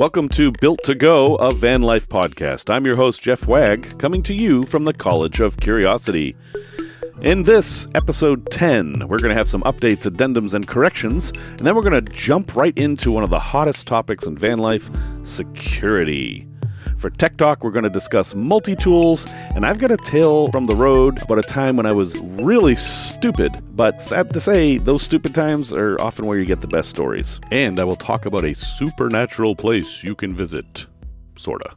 Welcome to Built to Go, a van life podcast. I'm your host, Jeff Wagg, coming to you from the College of Curiosity. In this episode 10, we're going to have some updates, addendums, and corrections, and then we're going to jump right into one of the hottest topics in van life, security. For Tech Talk, we're going to discuss multitools, and I've got a tale from the road about a time when I was really stupid. But sad to say, those stupid times are often where you get the best stories. And I will talk about a supernatural place you can visit. Sorta.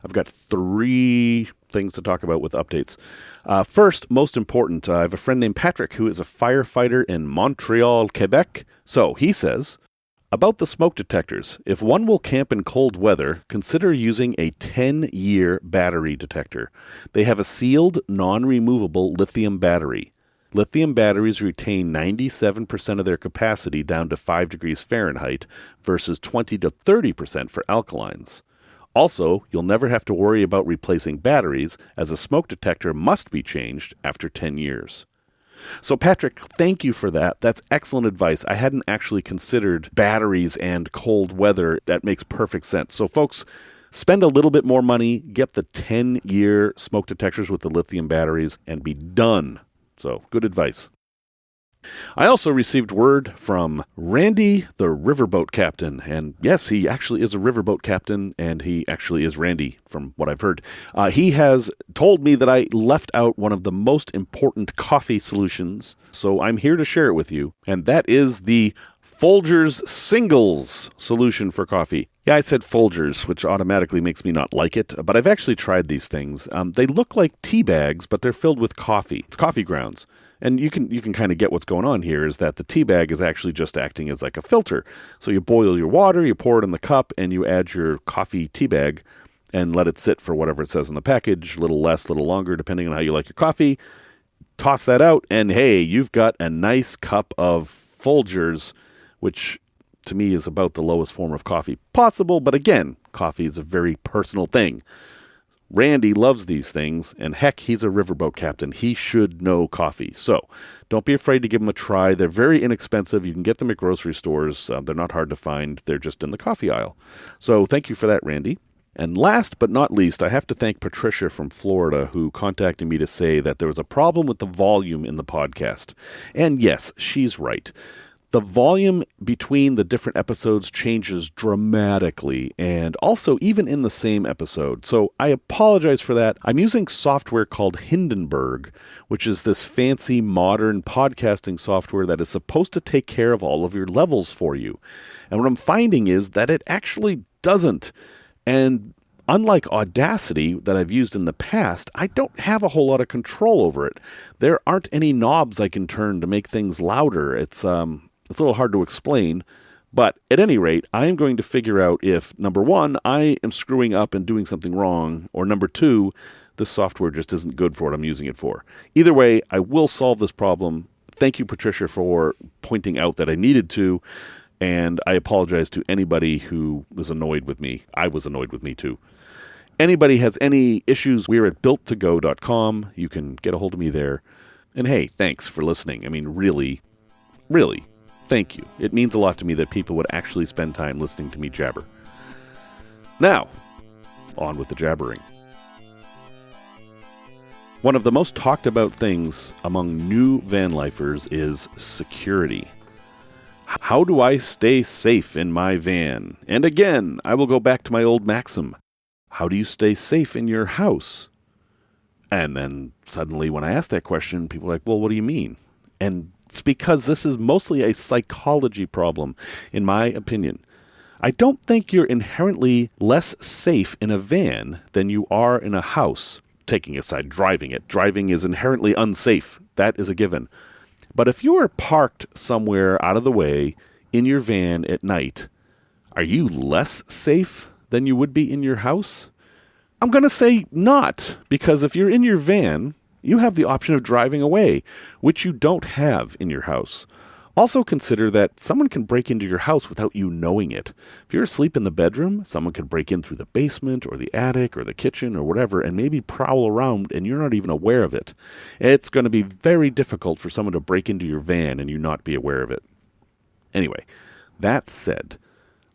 I've got 3 things to talk about with updates. First, most important, I have a friend named Patrick who is a firefighter in Montreal, Quebec. So he says, about the smoke detectors, if one will camp in cold weather, consider using a 10-year battery detector. They have a sealed, non-removable lithium battery. Lithium batteries retain 97% of their capacity down to 5 degrees Fahrenheit versus 20 to 30% for alkalines. Also, you'll never have to worry about replacing batteries, as a smoke detector must be changed after 10 years. So Patrick, thank you for that. That's excellent advice. I hadn't actually considered batteries and cold weather. That makes perfect sense. So folks, spend a little bit more money, get the 10-year smoke detectors with the lithium batteries, and be done. So good advice. I also received word from Randy, the riverboat captain. And yes, he actually is a riverboat captain, and he actually is Randy, from what I've heard. He has told me that I left out one of the most important coffee solutions, so I'm here to share it with you. And that is the Folgers Singles solution for coffee. Yeah, I said Folgers, which automatically makes me not like it, but I've actually tried these things. They look like tea bags, but they're filled with coffee. It's coffee grounds. And you can kind of get what's going on here is that the tea bag is actually just acting as like a filter. So you boil your water, you pour it in the cup, and you add your coffee tea bag and let it sit for whatever it says on the package, a little less, a little longer, depending on how you like your coffee. Toss that out, and hey, you've got a nice cup of Folgers, which to me is about the lowest form of coffee possible. But again, coffee is a very personal thing. Randy loves these things, and heck, he's a riverboat captain. He should know coffee. So don't be afraid to give them a try. They're very inexpensive. You can get them at grocery stores. They're not hard to find. They're just in the coffee aisle. So thank you for that, Randy. And last but not least, I have to thank Patricia from Florida, who contacted me to say that there was a problem with the volume in the podcast. And yes, she's right. The volume between the different episodes changes dramatically, and also even in the same episode. So I apologize for that. I'm using software called Hindenburg, which is this fancy modern podcasting software that is supposed to take care of all of your levels for you. And what I'm finding is that it actually doesn't. And unlike Audacity that I've used in the past, I don't have a whole lot of control over it. There aren't any knobs I can turn to make things louder. It's a little hard to explain, but at any rate, I am going to figure out if, number 1, I am screwing up and doing something wrong, or number 2, this software just isn't good for what I'm using it for. Either way, I will solve this problem. Thank you, Patricia, for pointing out that I needed to, and I apologize to anybody who was annoyed with me. I was annoyed with me, too. Anybody has any issues, we're at builttogo.com. You can get a hold of me there. And hey, thanks for listening. I mean, really, thank you. It means a lot to me that people would actually spend time listening to me jabber. Now, on with the jabbering. One of the most talked about things among new van lifers is security. How do I stay safe in my van? And again, I will go back to my old maxim. How do you stay safe in your house? And then suddenly when I ask that question, people are like, well, what do you mean? And it's because this is mostly a psychology problem, in my opinion. I don't think you're inherently less safe in a van than you are in a house, taking aside driving it. Driving is inherently unsafe. That is a given. But if you are parked somewhere out of the way in your van at night, are you less safe than you would be in your house? I'm going to say not, because if you're in your van, you have the option of driving away, which you don't have in your house. Also consider that someone can break into your house without you knowing it. If you're asleep in the bedroom, someone could break in through the basement or the attic or the kitchen or whatever and maybe prowl around and you're not even aware of it. It's going to be very difficult for someone to break into your van and you not be aware of it. Anyway, That said,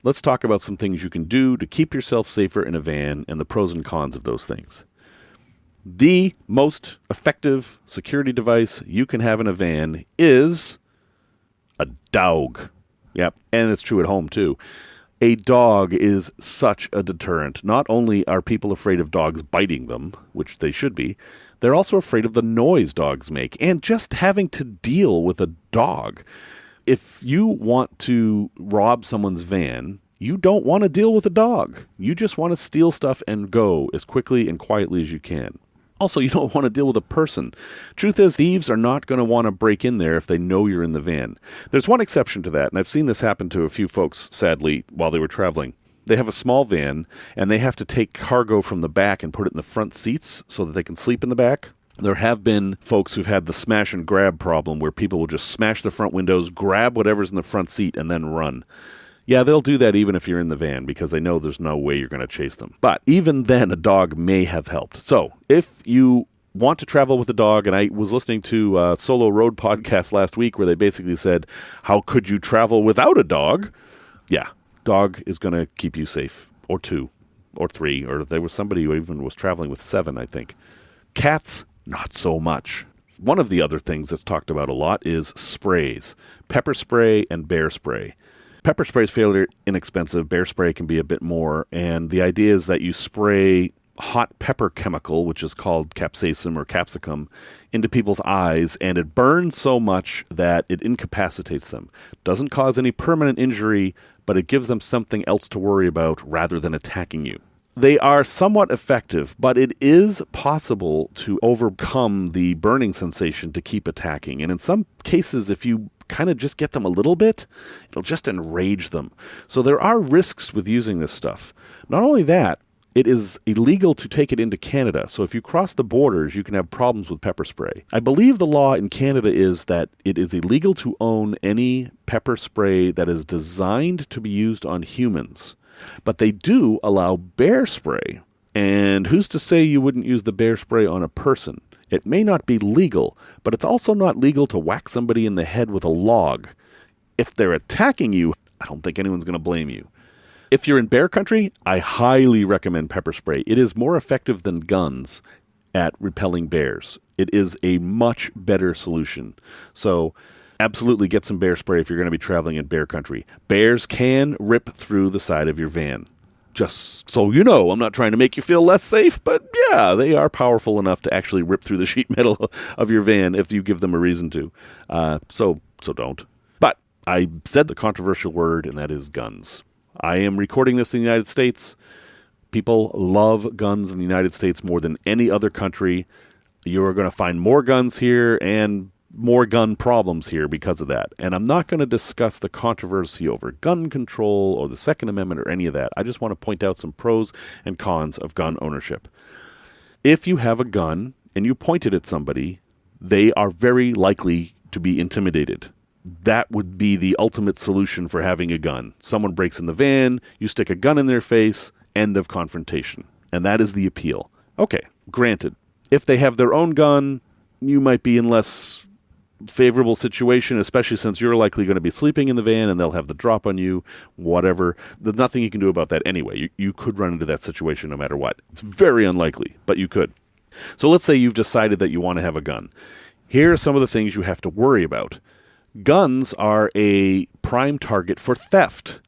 let's talk about some things you can do to keep yourself safer in a van and the pros and cons of those things. The most effective security device you can have in a van is a dog. Yep, and it's true at home too. A dog is such a deterrent. Not only are people afraid of dogs biting them, which they should be, they're also afraid of the noise dogs make and just having to deal with a dog. If you want to rob someone's van, you don't want to deal with a dog. You just want to steal stuff and go as quickly and quietly as you can. Also, you don't want to deal with a person. Truth is, thieves are not going to want to break in there if they know you're in the van. There's one exception to that, and I've seen this happen to a few folks, sadly, while they were traveling. They have a small van, and they have to take cargo from the back and put it in the front seats so that they can sleep in the back. There have been folks who've had the smash and grab problem where people will just smash the front windows, grab whatever's in the front seat, and then run. Yeah, they'll do that even if you're in the van because they know there's no way you're going to chase them. But even then, a dog may have helped. So if you want to travel with a dog, and I was listening to a Solo Road podcast last week where they basically said, how could you travel without a dog? Yeah, dog is going to keep you safe, or 2, or 3, or there was somebody who even was traveling with 7, I think. Cats, not so much. One of the other things that's talked about a lot is sprays, pepper spray and bear spray. Pepper spray is fairly inexpensive. Bear spray can be a bit more. And the idea is that you spray hot pepper chemical, which is called capsaicin or capsicum, into people's eyes, and it burns so much that it incapacitates them. Doesn't cause any permanent injury, but it gives them something else to worry about rather than attacking you. They are somewhat effective, but it is possible to overcome the burning sensation to keep attacking. And in some cases, if you kind of just get them a little bit, it'll just enrage them. So there are risks with using this stuff. Not only that, it is illegal to take it into Canada. So if you cross the borders, you can have problems with pepper spray. I believe the law in Canada is that it is illegal to own any pepper spray that is designed to be used on humans. But they do allow bear spray. And who's to say you wouldn't use the bear spray on a person? It may not be legal, but it's also not legal to whack somebody in the head with a log. If they're attacking you, I don't think anyone's going to blame you. If you're in bear country, I highly recommend pepper spray. It is more effective than guns at repelling bears. It is a much better solution. So absolutely get some bear spray if you're going to be traveling in bear country. Bears can rip through the side of your van. Just so you know, I'm not trying to make you feel less safe, but yeah, they are powerful enough to actually rip through the sheet metal of your van if you give them a reason to. So don't. But I said the controversial word, and that is guns. I am recording this in the United States. People love guns in the United States more than any other country. You are going to find more guns here and more gun problems here because of that. And I'm not going to discuss the controversy over gun control or the Second Amendment or any of that. I just want to point out some pros and cons of gun ownership. If you have a gun and you point it at somebody, they are very likely to be intimidated. That would be the ultimate solution for having a gun. Someone breaks in the van, you stick a gun in their face, end of confrontation. And that is the appeal. Okay, granted. If they have their own gun, you might be in less favorable situation, especially since you're likely going to be sleeping in the van and they'll have the drop on you, whatever. There's nothing you can do about that anyway. You could run into that situation no matter what. It's very unlikely, but you could. So let's say you've decided that you want to have a gun. Here are some of the things you have to worry about. Guns are a prime target for theft.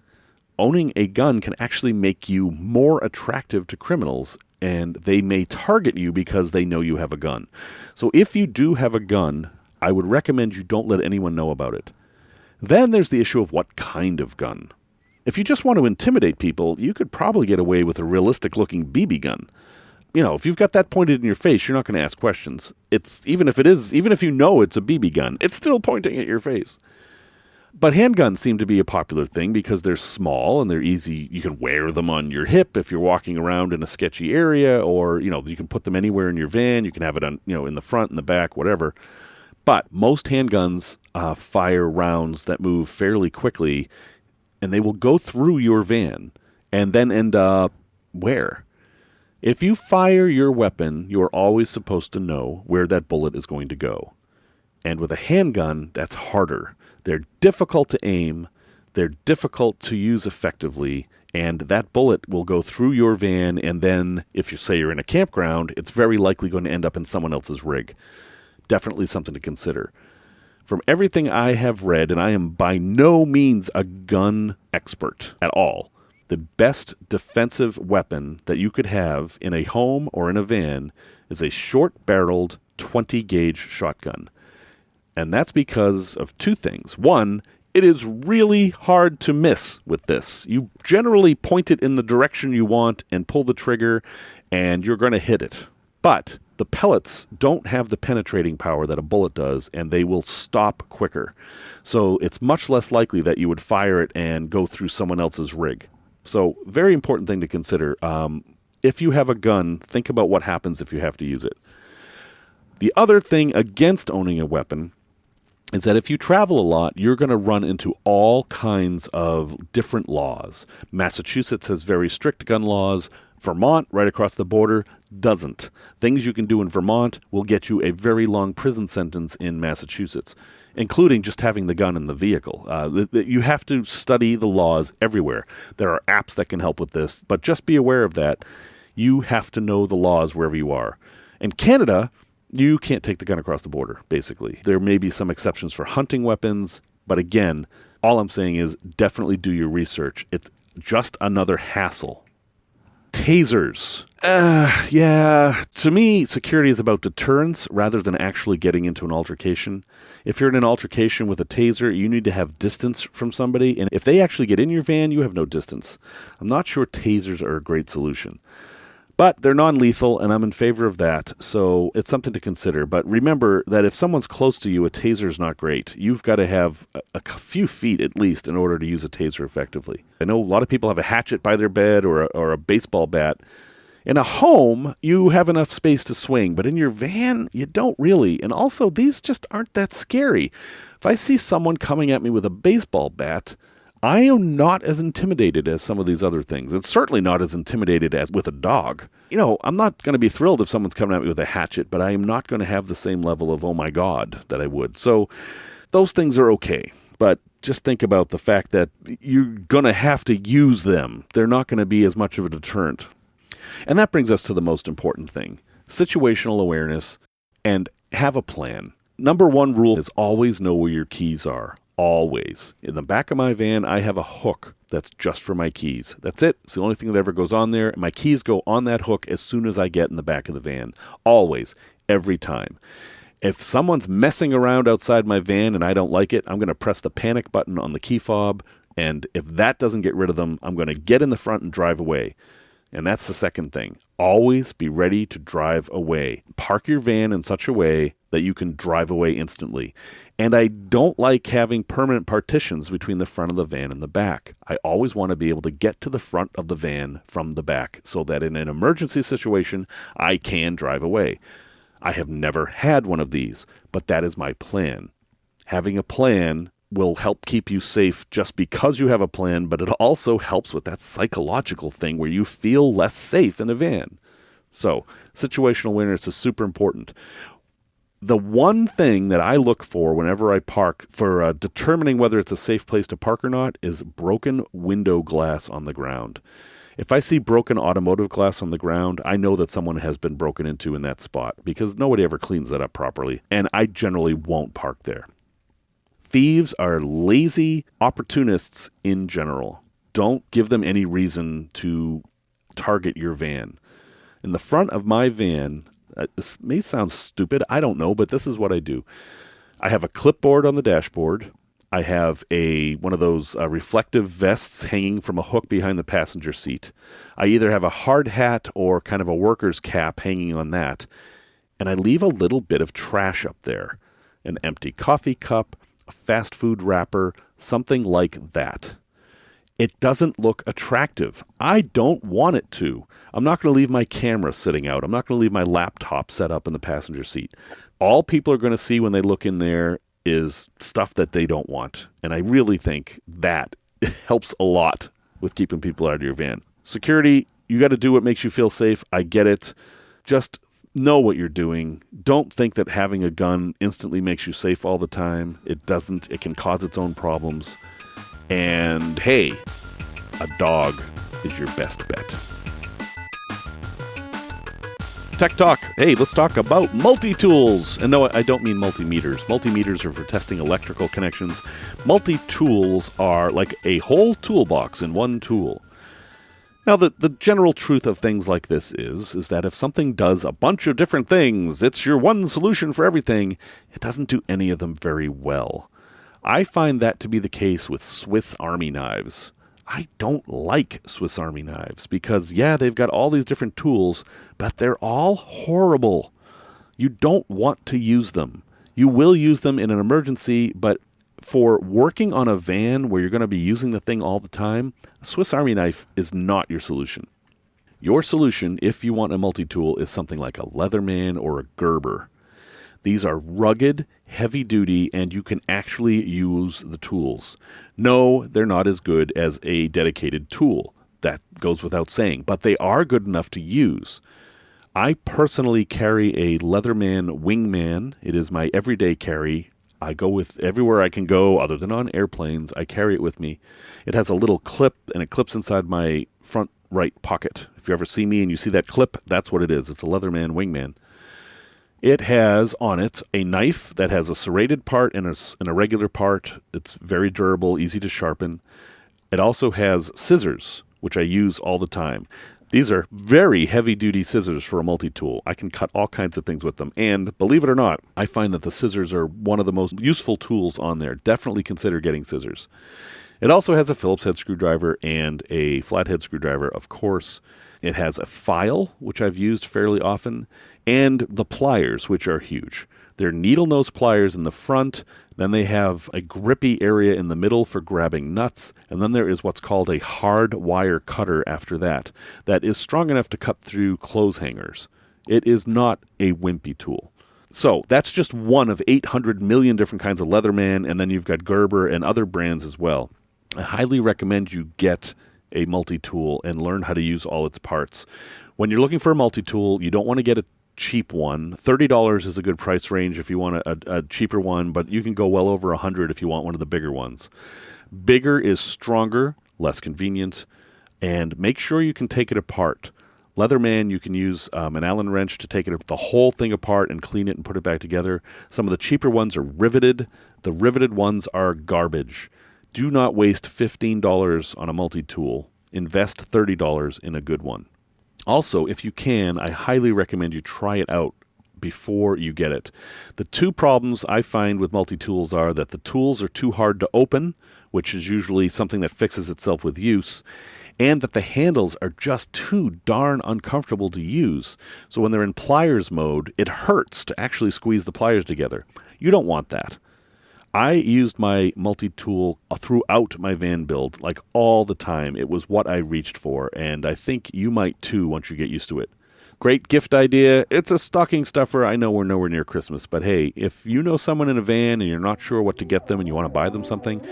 Owning a gun can actually make you more attractive to criminals, and they may target you because they know you have a gun. So if you do have a gun, I would recommend you don't let anyone know about it. Then there's the issue of what kind of gun. If you just want to intimidate people, you could probably get away with a realistic-looking BB gun. You know, if you've got that pointed in your face, you're not going to ask questions. Even if you know it's a BB gun, it's still pointing at your face. But handguns seem to be a popular thing because they're small and they're easy. You can wear them on your hip if you're walking around in a sketchy area, or, you can put them anywhere in your van. You can have it on, in the front, in the back, whatever. But most handguns fire rounds that move fairly quickly, and they will go through your van and then end up where? If you fire your weapon, you are always supposed to know where that bullet is going to go. And with a handgun, that's harder. They're difficult to aim. They're difficult to use effectively, and that bullet will go through your van, and then if you say you're in a campground, it's very likely going to end up in someone else's rig. Definitely something to consider. From everything I have read, and I am by no means a gun expert at all, the best defensive weapon that you could have in a home or in a van is a short-barreled 20-gauge shotgun. And that's because of two things. One, it is really hard to miss with this. You generally point it in the direction you want and pull the trigger, and you're going to hit it. But the pellets don't have the penetrating power that a bullet does, and they will stop quicker. So it's much less likely that you would fire it and go through someone else's rig. So very important thing to consider. If you have a gun, think about what happens if you have to use it. The other thing against owning a weapon is that if you travel a lot, you're going to run into all kinds of different laws. Massachusetts has very strict gun laws. Vermont, right across the border, doesn't. Things you can do in Vermont will get you a very long prison sentence in Massachusetts, including just having the gun in the vehicle. You have to study the laws everywhere. There are apps that can help with this, but just be aware of that. You have to know the laws wherever you are. In Canada, you can't take the gun across the border, basically. There may be some exceptions for hunting weapons, but again, all I'm saying is definitely do your research. It's just another hassle. Tasers. Yeah. To me, security is about deterrence rather than actually getting into an altercation. If you're in an altercation with a taser, you need to have distance from somebody. And if they actually get in your van, you have no distance. I'm not sure tasers are a great solution. But they're non-lethal, and I'm in favor of that, so it's something to consider. But remember that if someone's close to you, a taser is not great. You've got to have a few feet at least in order to use a taser effectively. I know a lot of people have a hatchet by their bed or a baseball bat. In a home, you have enough space to swing, but in your van, you don't really. And also, these just aren't that scary. If I see someone coming at me with a baseball bat, I am not as intimidated as some of these other things. It's certainly not as intimidated as with a dog. I'm not going to be thrilled if someone's coming at me with a hatchet, but I am not going to have the same level of, oh my God, that I would. So those things are okay. But just think about the fact that you're going to have to use them. They're not going to be as much of a deterrent. And that brings us to the most important thing, situational awareness and have a plan. Number one rule is always know where your keys are. Always. In the back of my van, I have a hook that's just for my keys. That's it. It's the only thing that ever goes on there. My keys go on that hook as soon as I get in the back of the van. Always. Every time. If someone's messing around outside my van and I don't like it, I'm going to press the panic button on the key fob. And if that doesn't get rid of them, I'm going to get in the front and drive away. And that's the second thing. Always be ready to drive away. Park your van in such a way that you can drive away instantly. And I don't like having permanent partitions between the front of the van and the back. I always want to be able to get to the front of the van from the back so that in an emergency situation, I can drive away. I have never had one of these, but that is my plan. Having a plan will help keep you safe just because you have a plan, but it also helps with that psychological thing where you feel less safe in a van. So, situational awareness is super important. The one thing that I look for whenever I park for determining whether it's a safe place to park or not is broken window glass on the ground. If I see broken automotive glass on the ground, I know that someone has been broken into in that spot because nobody ever cleans that up properly, and I generally won't park there. Thieves are lazy opportunists in general. Don't give them any reason to target your van. In the front of my van, this may sound stupid, I don't know, but this is what I do. I have a clipboard on the dashboard. I have one of those reflective vests hanging from a hook behind the passenger seat. I either have a hard hat or kind of a worker's cap hanging on that. And I leave a little bit of trash up there. An empty coffee cup, a fast food wrapper, something like that. It doesn't look attractive. I don't want it to. I'm not going to leave my camera sitting out. I'm not going to leave my laptop set up in the passenger seat. All people are going to see when they look in there is stuff that they don't want. And I really think that helps a lot with keeping people out of your van. Security, you got to do what makes you feel safe. I get it. Just know what you're doing. Don't think that having a gun instantly makes you safe all the time. It doesn't. It can cause its own problems. And hey, a dog is your best bet. Tech Talk. Hey, let's talk about multitools. And no, I don't mean multimeters. Multimeters are for testing electrical connections. Multitools are like a whole toolbox in one tool. Now, the general truth of things like this is that if something does a bunch of different things, it's your one solution for everything. It doesn't do any of them very well. I find that to be the case with Swiss Army knives. I don't like Swiss Army knives because, yeah, they've got all these different tools, but they're all horrible. You don't want to use them. You will use them in an emergency, but for working on a van where you're going to be using the thing all the time, a Swiss Army knife is not your solution. Your solution, if you want a multi-tool, is something like a Leatherman or a Gerber. These are rugged, heavy-duty, and you can actually use the tools. No, they're not as good as a dedicated tool. That goes without saying, but they are good enough to use. I personally carry a Leatherman Wingman. It is my everyday carry. I go with everywhere I can go, other than on airplanes. I carry it with me. It has a little clip, and it clips inside my front right pocket. If you ever see me and you see that clip, that's what it is. It's a Leatherman Wingman. It has on it a knife that has a serrated part and a regular part. It's very durable, easy to sharpen. It also has scissors, which I use all the time. These are very heavy-duty scissors for a multi-tool. I can cut all kinds of things with them. And believe it or not, I find that the scissors are one of the most useful tools on there. Definitely consider getting scissors. It also has a Phillips head screwdriver and a flathead screwdriver, of course. It has a file, which I've used fairly often, and the pliers, which are huge. They're needle nose pliers in the front, then they have a grippy area in the middle for grabbing nuts, and then there is what's called a hard wire cutter after that is strong enough to cut through clothes hangers. It is not a wimpy tool. So that's just one of 800 million different kinds of Leatherman, and then you've got Gerber and other brands as well. I highly recommend you get a multi-tool and learn how to use all its parts. When you're looking for a multi-tool, you don't want to get a cheap one. $30 is a good price range if you want a cheaper one, but you can go well over $100 if you want one of the bigger ones. Bigger is stronger, less convenient, and make sure you can take it apart. Leatherman, you can use an Allen wrench to take the whole thing apart and clean it and put it back together. Some of the cheaper ones are riveted. The riveted ones are garbage. Do not waste $15 on a multi-tool. Invest $30 in a good one. Also, if you can, I highly recommend you try it out before you get it. The two problems I find with multi-tools are that the tools are too hard to open, which is usually something that fixes itself with use, and that the handles are just too darn uncomfortable to use. So when they're in pliers mode, it hurts to actually squeeze the pliers together. You don't want that. I used my multi-tool throughout my van build, like all the time. It was what I reached for, and I think you might too once you get used to it. Great gift idea. It's a stocking stuffer. I know we're nowhere near Christmas, but hey, if you know someone in a van and you're not sure what to get them and you want to buy them something,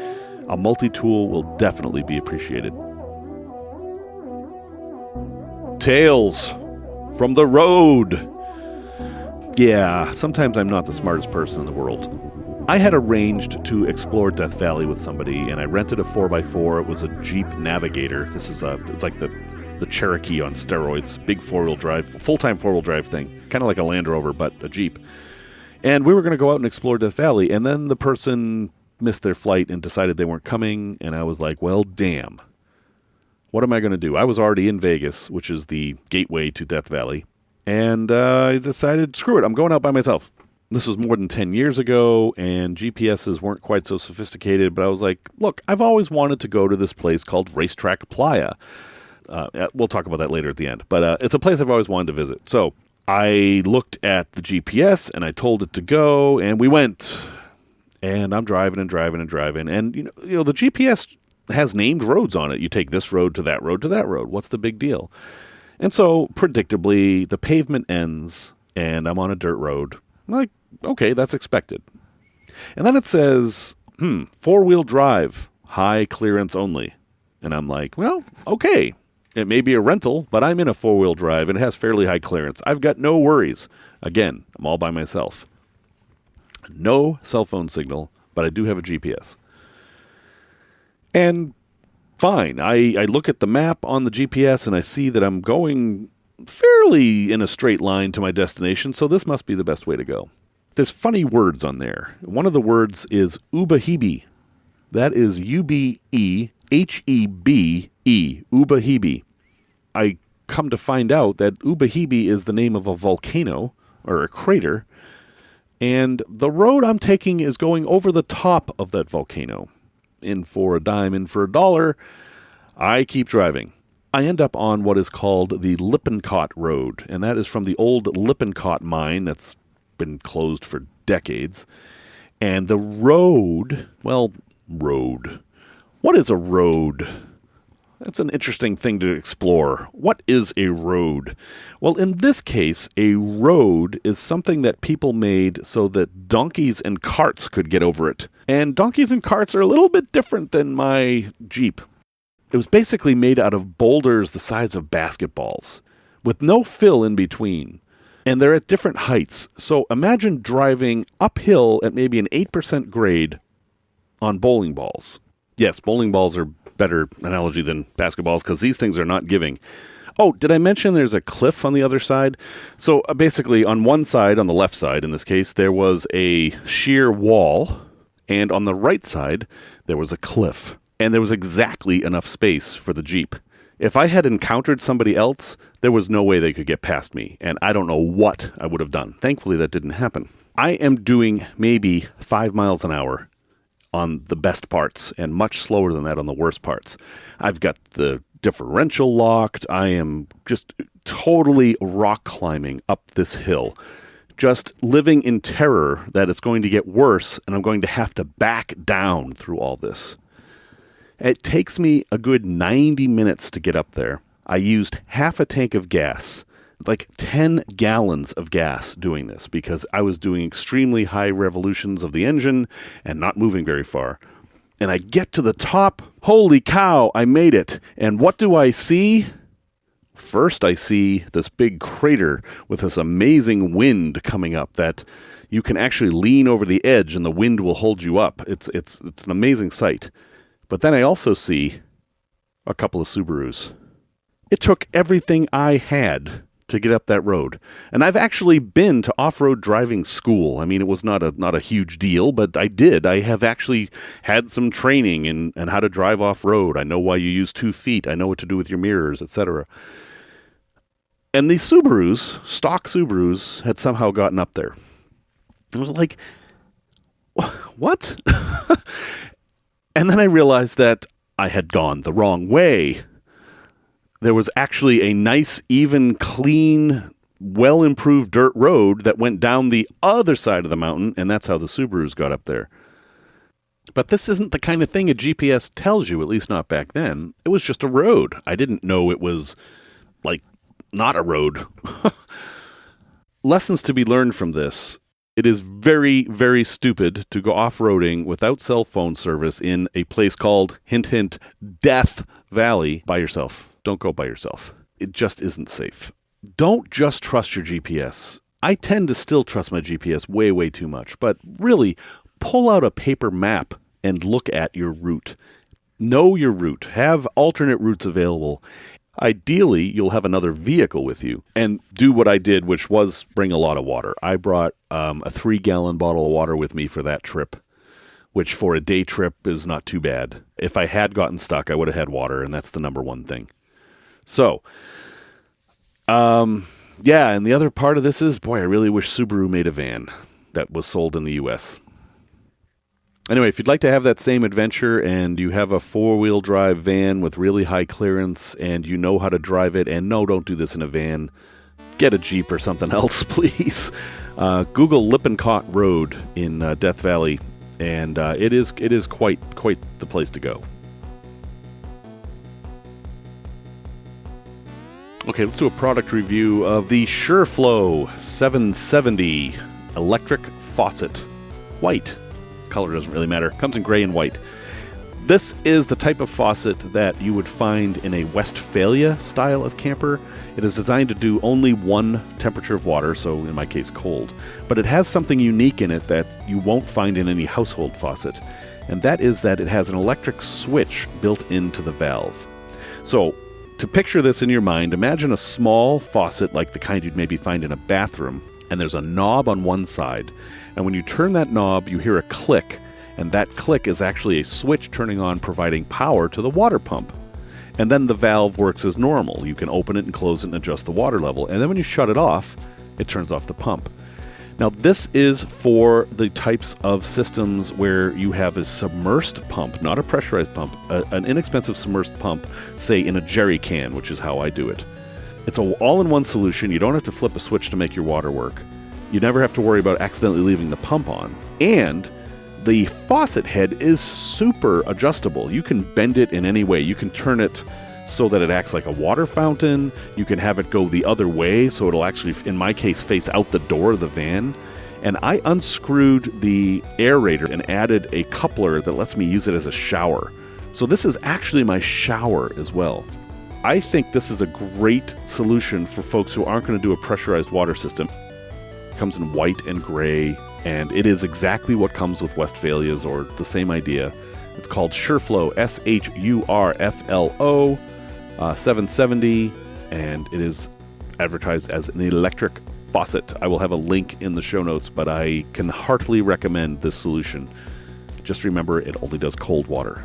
a multi-tool will definitely be appreciated. Tales from the road. Yeah, sometimes I'm not the smartest person in the world. I had arranged to explore Death Valley with somebody, and I rented a 4x4. It was a Jeep Navigator. It's like the Cherokee on steroids. Big four-wheel drive, full-time four-wheel drive thing. Kind of like a Land Rover, but a Jeep. And we were going to go out and explore Death Valley, and then the person missed their flight and decided they weren't coming, and I was like, well, damn. What am I going to do? I was already in Vegas, which is the gateway to Death Valley, and I decided, screw it, I'm going out by myself. This was more than 10 years ago, and GPSs weren't quite so sophisticated, but I was like, look, I've always wanted to go to this place called Racetrack Playa. We'll talk about that later at the end, but it's a place I've always wanted to visit. So I looked at the GPS, and I told it to go, and we went. And I'm driving, and you know the GPS has named roads on it. You take this road to that road to that road. What's the big deal? And so, predictably, the pavement ends, and I'm on a dirt road. I'm like, okay, that's expected. And then it says, four-wheel drive, high clearance only. And I'm like, well, okay. It may be a rental, but I'm in a four-wheel drive, and it has fairly high clearance. I've got no worries. Again, I'm all by myself. No cell phone signal, but I do have a GPS. And fine, I look at the map on the GPS and I see that I'm going fairly in a straight line to my destination, so this must be the best way to go. There's funny words on there. One of the words is Ubahibe. That is Ubehebe, Ubahibe. I come to find out that Ubahibe is the name of a volcano, or a crater, and the road I'm taking is going over the top of that volcano. In for a dime, in for a dollar, I keep driving. I end up on what is called the Lippincott Road, and that is from the old Lippincott mine that's been closed for decades. And the road. What is a road? That's an interesting thing to explore. What is a road? Well, in this case, a road is something that people made so that donkeys and carts could get over it. And donkeys and carts are a little bit different than my Jeep. It was basically made out of boulders the size of basketballs, with no fill in between. And they're at different heights. So imagine driving uphill at maybe an 8% grade on bowling balls. Yes, bowling balls are better analogy than basketballs because these things are not giving. Oh, did I mention there's a cliff on the other side? So basically on one side, on the left side in this case, there was a sheer wall. And on the right side, there was a cliff. And there was exactly enough space for the Jeep. If I had encountered somebody else, there was no way they could get past me. And I don't know what I would have done. Thankfully, that didn't happen. I am doing maybe 5 miles an hour on the best parts and much slower than that on the worst parts. I've got the differential locked. I am just totally rock climbing up this hill. Just living in terror that it's going to get worse and I'm going to have to back down through all this. It takes me a good 90 minutes to get up there. I used half a tank of gas, like 10 gallons of gas doing this because I was doing extremely high revolutions of the engine and not moving very far. And I get to the top. Holy cow, I made it. And what do I see? First, I see this big crater with this amazing wind coming up that you can actually lean over the edge and the wind will hold you up. It's an amazing sight. But then I also see a couple of Subarus. It took everything I had to get up that road. And I've actually been to off-road driving school. I mean, it was not a huge deal, but I did. I have actually had some training in how to drive off-road. I know why you use 2 feet. I know what to do with your mirrors, etc. And these Subarus, stock Subarus, had somehow gotten up there. I was like, what? And then I realized that I had gone the wrong way. There was actually a nice, even, clean, well-improved dirt road that went down the other side of the mountain, and that's how the Subarus got up there. But this isn't the kind of thing a GPS tells you, at least not back then. It was just a road. I didn't know it was, not a road. Lessons to be learned from this. It is very, very stupid to go off-roading without cell phone service in a place called, hint, hint, Death Valley by yourself. Don't go by yourself. It just isn't safe. Don't just trust your GPS. I tend to still trust my GPS way, way too much. But really, pull out a paper map and look at your route. Know your route. Have alternate routes available. Ideally, you'll have another vehicle with you and do what I did, which was bring a lot of water. I brought a 3-gallon bottle of water with me for that trip, which for a day trip is not too bad. If I had gotten stuck, I would have had water, and that's the number one thing. So, yeah, and the other part of this is, boy, I really wish Subaru made a van that was sold in the U.S. Anyway, if you'd like to have that same adventure and you have a 4-wheel drive van with really high clearance and you know how to drive it, and no, don't do this in a van, get a Jeep or something else, please. Google Lippincott Road in Death Valley, and it is quite the place to go. Okay, let's do a product review of the SHURflo 770 electric faucet. White. Color doesn't really matter. Comes in gray and white. This is the type of faucet that you would find in a Westphalia style of camper. It is designed to do only one temperature of water, so in my case cold. But it has something unique in it that you won't find in any household faucet. and that is that it has an electric switch built into the valve. So, to picture this in your mind, imagine a small faucet like the kind you'd maybe find in a bathroom, and there's a knob on one side, and when you turn that knob, you hear a click, and that click is actually a switch turning on, providing power to the water pump. And then the valve works as normal. You can open it and close it and adjust the water level, and then when you shut it off, it turns off the pump. Now, this is for the types of systems where you have a submersed pump, not a pressurized pump, an inexpensive submersed pump, say in a jerry can, which is how I do it. It's an all-in-one solution. You don't have to flip a switch to make your water work. You never have to worry about accidentally leaving the pump on. And the faucet head is super adjustable. You can bend it in any way. You can turn it so that it acts like a water fountain. You can have it go the other way, so it'll actually, in my case, face out the door of the van. And I unscrewed the aerator and added a coupler that lets me use it as a shower. So this is actually my shower as well. I think this is a great solution for folks who aren't going to do a pressurized water system. It comes in white and gray, and it is exactly what comes with Westphalia's, or the same idea. It's called SHURflo, SHURflo. 770, and it is advertised as an electric faucet. I will have a link in the show notes, but I can heartily recommend this solution. Just remember, it only does cold water.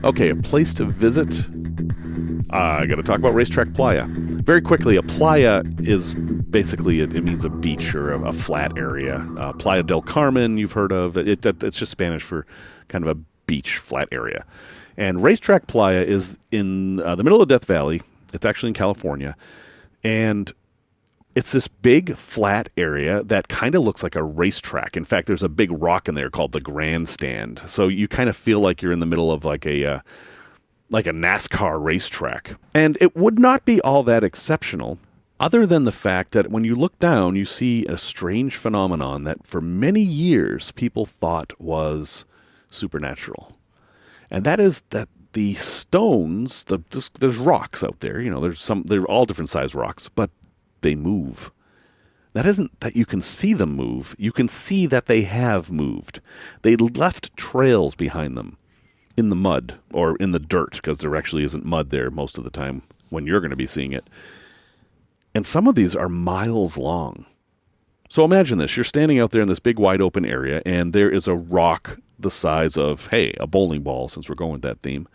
Okay, a place to visit. I got to talk about Racetrack Playa. Very quickly, a playa is basically, it means a beach or a flat area. Playa del Carmen, you've heard of. It's just Spanish for kind of a beach, flat area. And Racetrack Playa is in the middle of Death Valley. It's actually in California. And it's this big, flat area that kind of looks like a racetrack. In fact, there's a big rock in there called the Grandstand. So you kind of feel like you're in the middle of like a NASCAR racetrack. And it would not be all that exceptional, other than the fact that when you look down, you see a strange phenomenon that for many years people thought was supernatural. And that is that the stones, there's rocks out there, they're all different size rocks, but they move. That isn't that you can see them move, you can see that they have moved. They left trails behind them. In the mud or in the dirt, because there actually isn't mud there most of the time when you're going to be seeing it. And some of these are miles long. So imagine this. You're standing out there in this big wide open area, and there is a rock the size of, hey, a bowling ball, since we're going with that theme.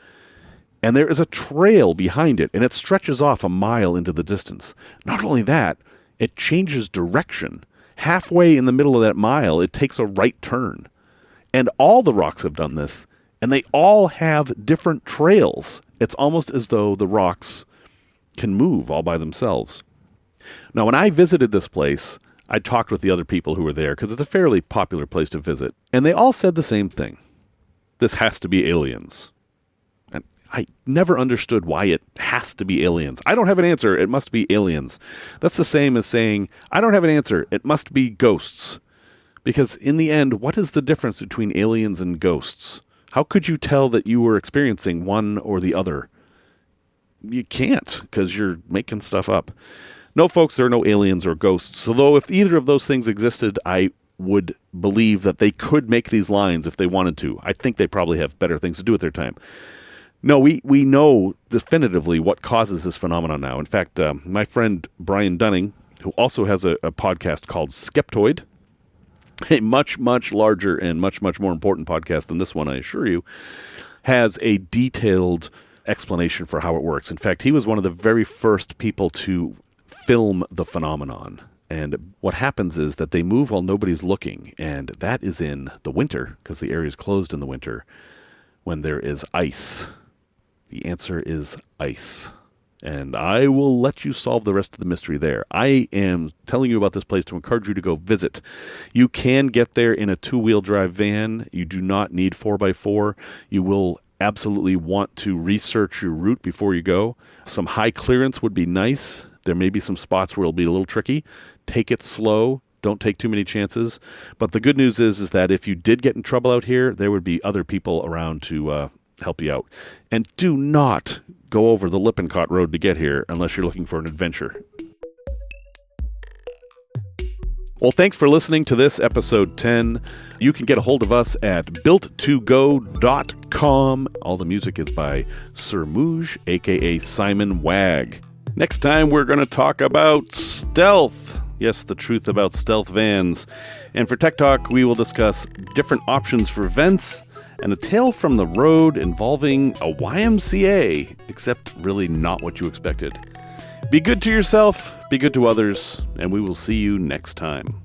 And there is a trail behind it, and it stretches off a mile into the distance. Not only that, it changes direction. Halfway in the middle of that mile, it takes a right turn. And all the rocks have done this. And they all have different trails. It's almost as though the rocks can move all by themselves. Now, when I visited this place, I talked with the other people who were there, because it's a fairly popular place to visit. And they all said the same thing. This has to be aliens. And I never understood why it has to be aliens. I don't have an answer. It must be aliens. That's the same as saying, I don't have an answer. It must be ghosts. Because in the end, what is the difference between aliens and ghosts? How could you tell that you were experiencing one or the other? You can't, because you're making stuff up. No, folks, there are no aliens or ghosts. Although if either of those things existed, I would believe that they could make these lines if they wanted to. I think they probably have better things to do with their time. No, we know definitively what causes this phenomenon now. In fact, my friend Brian Dunning, who also has a podcast called Skeptoid, a much, much larger and much, much more important podcast than this one, I assure you, has a detailed explanation for how it works. In fact, he was one of the very first people to film the phenomenon. And what happens is that they move while nobody's looking, and that is in the winter, because the area is closed in the winter, when there is ice. The answer is ice. And I will let you solve the rest of the mystery there. I am telling you about this place to encourage you to go visit. You can get there in a two-wheel drive van. You do not need 4x4. You will absolutely want to research your route before you go. Some high clearance would be nice. There may be some spots where it'll be a little tricky. Take it slow. Don't take too many chances. But the good news is that if you did get in trouble out here, there would be other people around to help you out. And do not go over the Lippincott Road to get here unless you're looking for an adventure. Well, thanks for listening to this episode 10. You can get a hold of us at built2go.com. All the music is by Sir Mooj, aka Simon Wag. Next time, we're going to talk about stealth. Yes, the truth about stealth vans. And for Tech Talk, we will discuss different options for vents and a tale from the road involving a YMCA, except really not what you expected. Be good to yourself, be good to others, and we will see you next time.